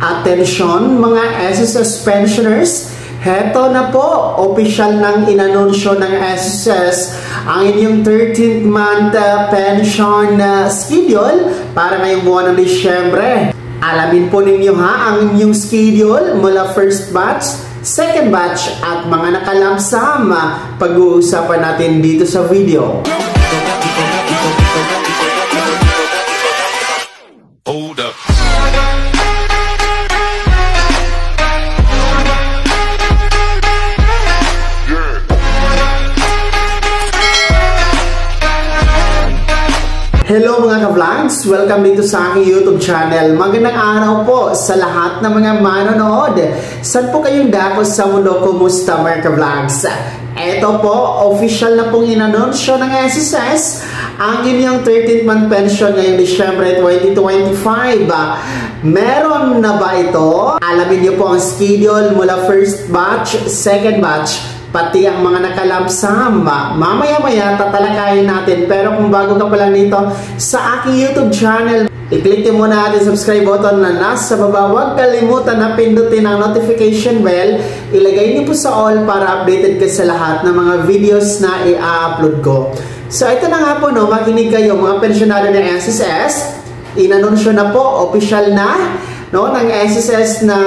Atensyon mga SSS pensioners, heto na po, official nang inanunsyo ng SSS ang inyong 13th month pension schedule para ngayong buwan ng Disyembre. Alamin po ninyo ang inyong schedule mula first batch, second batch at mga nakalamsam. Pag-uusapan natin dito sa video. Hold up. Hello mga ka-vlogs! Welcome dito sa aking YouTube channel. Magandang araw po sa lahat ng mga manonood. Saan po kayong dako sa mundo? Kumusta mga ka-vlogs? Ito po, official na pong inanunsyo ng SSS ang inyong 13th month pension ngayong Disyembre 2025. Meron na ba ito? Alamin niyo po ang schedule mula first batch, second batch, pati ang mga nakalamsam. Mamaya-maya tatalakayin natin. Pero kung bago ka pa lang dito sa aking YouTube channel, i-click nyo muna ating subscribe button na nasa baba. Huwag kalimutan na pindutin ang notification bell. Ilagay nyo po sa all para updated ka sa lahat ng mga videos na i-upload ko. So ito na nga po, no, makinig kayo mga pensyonado ng SSS. Inanunsyo na po, official na, no, ng SSS na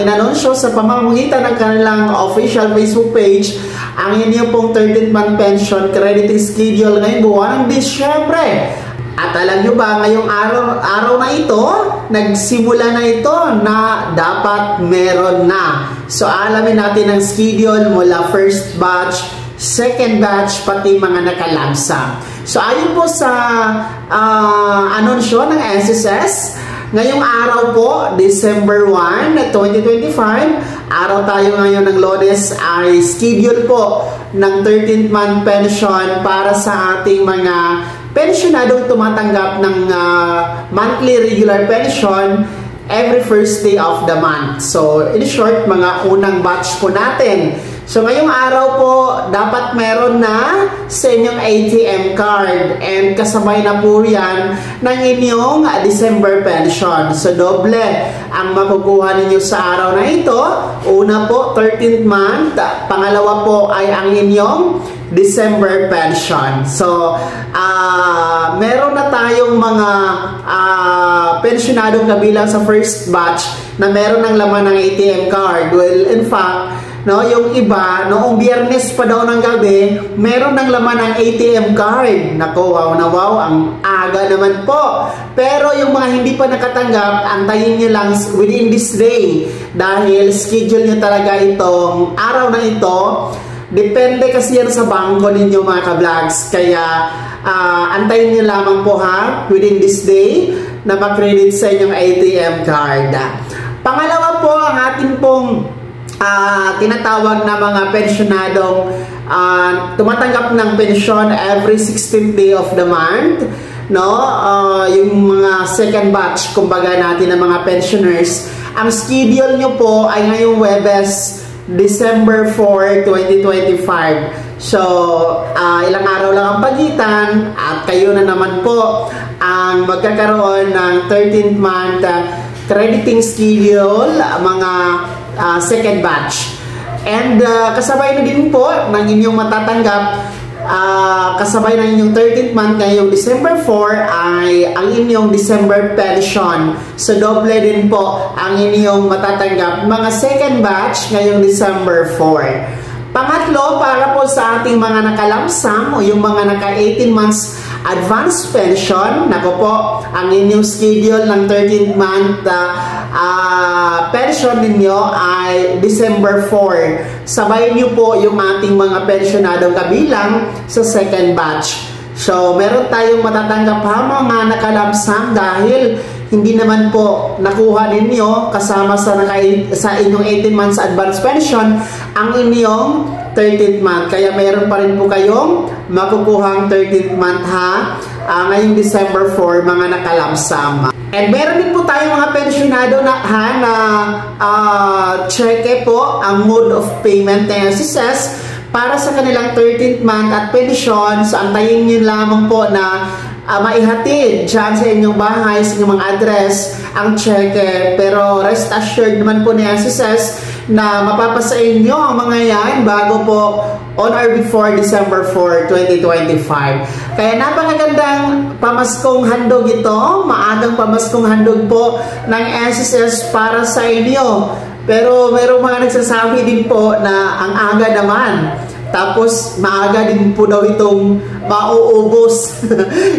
inanunsyo sa pamamagitan ng kanilang official Facebook page ang inyong pong 13th month pension crediting schedule ngayong buwan ng Disyembre. At alam nyo ba, ngayong araw na ito, nagsimula na ito na dapat meron na. So alamin natin ang schedule mula first batch, second batch, pati mga nakalamsa. So ayon po sa anunsyo ng SSS, ngayong araw po, December 1, 2025, araw tayo ngayon ng Lunes, ay schedule po ng 13th month pension para sa ating mga pensionadong tumatanggap ng monthly regular pension every first day of the month. So, in short, mga unang batch po natin. So, ngayong araw po, dapat meron na sa inyong ATM card and kasabay na po yan ng inyong December pension. So, doble ang makukuha ninyo sa araw na ito. Una po, 13th month. Pangalawa po ay ang inyong December pension. So, meron na tayong mga pensionadong kabilang sa first batch na meron ng laman ng ATM card. Well, in fact, no, yung iba, noong Biyernes pa daw ng gabi, meron ng laman ng ATM card. Nako, wow na wow, ang aga naman po. Pero yung mga hindi pa nakatanggap, antayin nyo lang within this day. Dahil schedule nyo talaga itong araw na ito. Depende kasi yan sa bangko ninyo mga ka-vlogs. Kaya antayin nyo lamang po ha, within this day, na makredit sa inyong ATM card. Pangalawa po, ang ating pong tinatawag na mga pensionadong tumatanggap ng pensyon every 16th day of the month, no, yung mga second batch kumbaga natin ng mga pensioners. Ang schedule nyo po ay ngayong Webes, December 4, 2025. So, ilang araw lang ang pagitan at kayo na naman po ang magkakaroon ng 13th month crediting schedule, mga second batch. And kasabay na din po ng inyong matatanggap, kasabay ng inyong 13th month ngayong December 4 ay ang inyong December pension. So doble din po ang inyong matatanggap mga second batch ngayong December 4. Pangatlo, para po sa ating mga nakalamsam o yung mga naka 18 months advance pension, nako po, ang inyong schedule ng 13th month pension ninyo ay December 4. Sabay niyo po yung ating mga pensionadong kabilang sa second batch. So, meron tayong matatanggap ha mga nakalamsam dahil hindi naman po nakuha ninyo kasama sa inyong 18 months advance pension ang inyong 13th month. Kaya meron pa rin po kayong makukuhang 13th month ha ngayong December 4 mga nakalamsam. And meron din po tayong mga pensionado na cheque po ang mode of payment ng SSS para sa kanilang 13th month at pension. So antayin nyo lamang po na maihatid dyan sa inyong bahay, sa inyong mga address, ang cheque. Pero rest assured naman po ni SSS na mapapasa inyo ang mga yan bago po on or before December 4, 2025. Kaya napakagandang pamaskong handog ito, maagang pamaskong handog po ng SSS para sa inyo. Pero merong mga nagsasabi din po na ang aga naman. Tapos, maaga din po daw itong mauubos.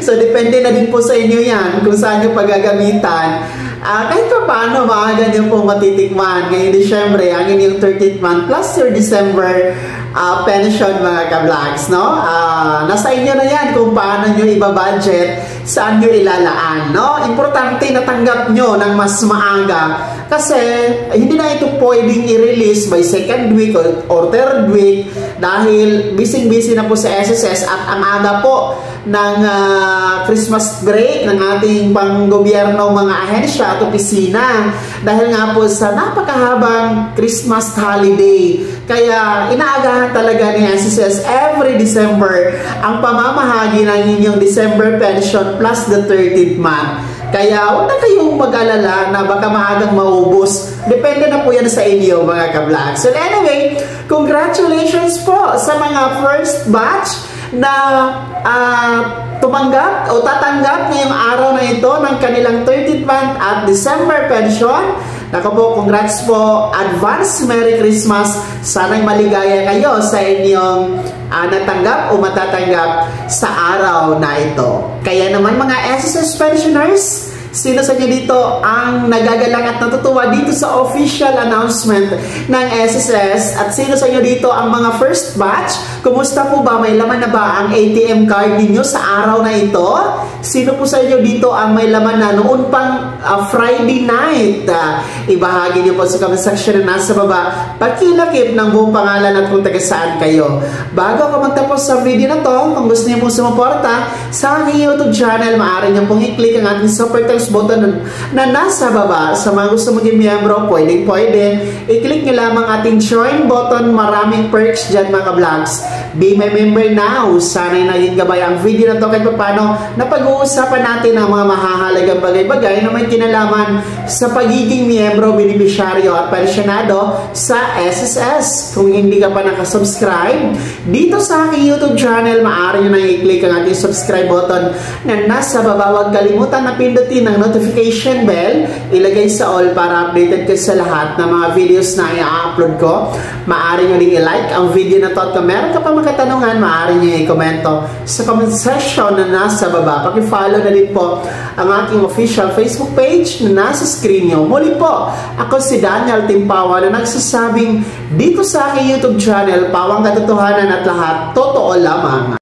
So, depende na din po sa inyo yan kung saan nyo paggagamitan. Kahit pa paano, maaga nyo po matitikman. Ngayong Disyembre, ang inyong 13th month plus your December pension, mga ka-vlogs, no? Nasa inyo na yan kung paano nyo ibabudget, saan nyo ilalaan, no? Importante na tanggap nyo ng mas maaga kasi hindi na ito pwedeng i-release by second week or third week dahil busy-busy na po sa SSS at ang aga po ng Christmas break ng ating panggobyerno mga ahensya at opisina dahil nga po sa napakahabang Christmas holiday. Kaya inaagahan talaga ni SSS every December ang pamamahagi ng inyong December pension plus the 13th month. Kaya huwag na kayong mag-alala na baka maagang maubos. Depende na po yan sa inyo, mga ka-vlog. So anyway, congratulations po sa mga first batch na tumanggap o tatanggap ngayong araw na ito ng kanilang 13th month at December pension. Nako po, congrats po. Advance Merry Christmas. Sana'y maligaya kayo sa inyong natanggap o matatanggap sa araw na ito. Kaya naman mga SSS pensioners, sino sa inyo dito ang nagagalang at natutuwa dito sa official announcement ng SSS? At sino sa inyo dito ang mga first batch? Kumusta po ba? May laman na ba ang ATM card ninyo sa araw na ito? Sino po sa inyo dito ang may laman na noon pang Friday night? Ibahagi niyo po sa comment section na nasa baba. Pakilakip ng buong pangalan at kung taga saan kayo. Bago ako magtapos sa video na to, kung gusto niyo pong sumuporta sa aking YouTube channel, maaari niyo pong i-click ang ating super thanks button na nasa baba. Sa mga gusto maging miyembro, pwede. I-click nyo lamang ating join button. Maraming perks dyan, mga vlogs. Be my member now. Sana'y naging gabay ang video na to kahit paano na pag-uusapan natin ang mga mahahalagang bagay-bagay na may kinalaman sa pagiging miyembro, beneficiaryo at pensionado sa SSS. Kung hindi ka pa nakasubscribe dito sa aking YouTube channel, maaari nyo na i-click ang ating subscribe button na nasa baba. Huwag kalimutan na pindutin ang notification bell, ilagay sa all para updated kayo sa lahat ng mga videos na i-upload ko. Maaari nyo din i-like ang video na to at kung meron ka pa makatanungan, maaari nyo i-komento sa comment section na nasa baba. Paki-follow na din po ang aking official Facebook page na nasa screen nyo. Muli po, ako si Daniel Timpawa na nagsasabing dito sa aking YouTube channel, pawang katotohanan at lahat totoo lamang.